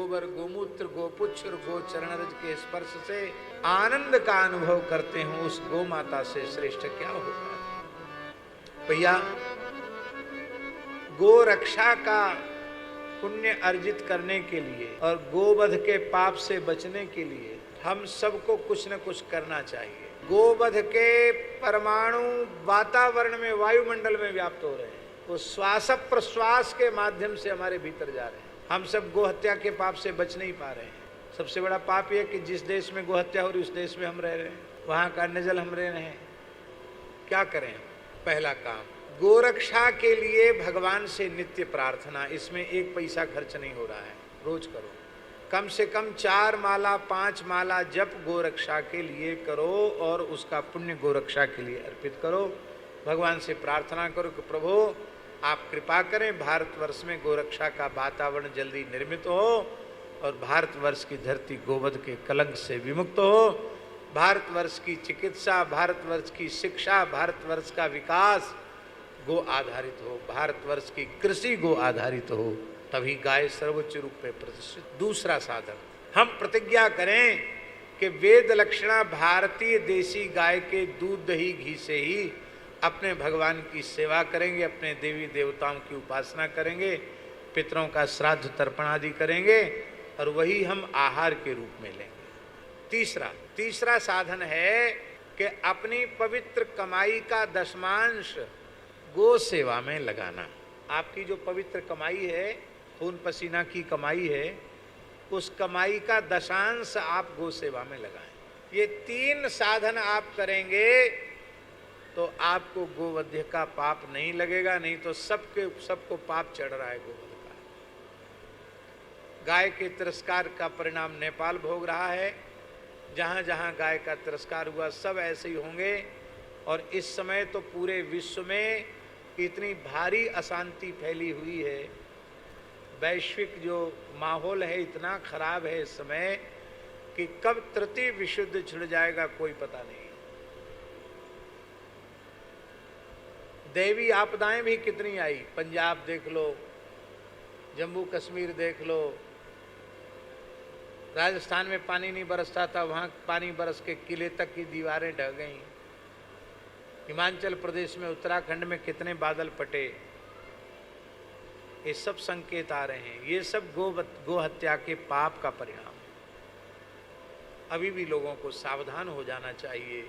गोबर, गोमूत्र, गोपुच्छ और गोचरणरज के स्पर्श से आनंद का अनुभव करते हो, उस गौ माता से श्रेष्ठ क्या होगा। भैया, गो रक्षा का पुण्य अर्जित करने के लिए और गोवध के पाप से बचने के लिए हम सबको कुछ न कुछ करना चाहिए। गोवध के परमाणु वातावरण में, वायुमंडल में व्याप्त हो रहे हैं, वो श्वास प्रश्वास के माध्यम से हमारे भीतर जा रहे हैं। हम सब गोहत्या के पाप से बच नहीं पा रहे हैं। सबसे बड़ा पाप यह कि जिस देश में गोहत्या हो रही उस देश में हम रह रहे हैं, वहां का अन्न हम रह रहे हैं। क्या करें? पहला काम, गोरक्षा के लिए भगवान से नित्य प्रार्थना। इसमें एक पैसा खर्च नहीं हो रहा है, रोज करो। कम से कम 4 माला 5 माला जप गोरक्षा के लिए करो और उसका पुण्य गोरक्षा के लिए अर्पित करो। भगवान से प्रार्थना करो कि प्रभु आप कृपा करें, भारतवर्ष में गोरक्षा का वातावरण जल्दी निर्मित हो और भारतवर्ष की धरती गोवध के कलंक से विमुक्त हो। भारतवर्ष की चिकित्सा, भारतवर्ष की शिक्षा, भारतवर्ष का विकास गो आधारित हो, भारतवर्ष की कृषि गो आधारित हो, तभी गाय सर्वोच्च रूप में प्रतिष्ठित। दूसरा साधन, हम प्रतिज्ञा करें कि वेद लक्षणा भारतीय देसी गाय के दूध दही घी से ही अपने भगवान की सेवा करेंगे, अपने देवी देवताओं की उपासना करेंगे, पितरों का श्राद्ध तर्पण आदि करेंगे और वही हम आहार के रूप में लेंगे। तीसरा साधन है कि अपनी पवित्र कमाई का दशमांश गो सेवा में लगाना। आपकी जो पवित्र कमाई है, खून पसीना की कमाई है, उस कमाई का दशांश आप गो सेवा में लगाएं। ये 3 साधन आप करेंगे तो आपको गोवध्य का पाप नहीं लगेगा, नहीं तो सबको पाप चढ़ रहा है गोवध का। गाय के तिरस्कार का परिणाम नेपाल भोग रहा है। जहाँ जहाँ गाय का तिरस्कार हुआ सब ऐसे ही होंगे। और इस समय तो पूरे विश्व में इतनी भारी अशांति फैली हुई है, वैश्विक जो माहौल है इतना खराब है इस समय कि कब तृतीय विश्व युद्ध छिड़ जाएगा कोई पता नहीं। दैवी आपदाएं भी कितनी आई, पंजाब देख लो, जम्मू कश्मीर देख लो, राजस्थान में पानी नहीं बरसता था, वहाँ पानी बरस के किले तक की दीवारें ढह गईं। हिमाचल प्रदेश में, उत्तराखंड में कितने बादल फटे। ये सब संकेत आ रहे हैं। ये सब गो हत्या के पाप का परिणाम है। अभी भी लोगों को सावधान हो जाना चाहिए।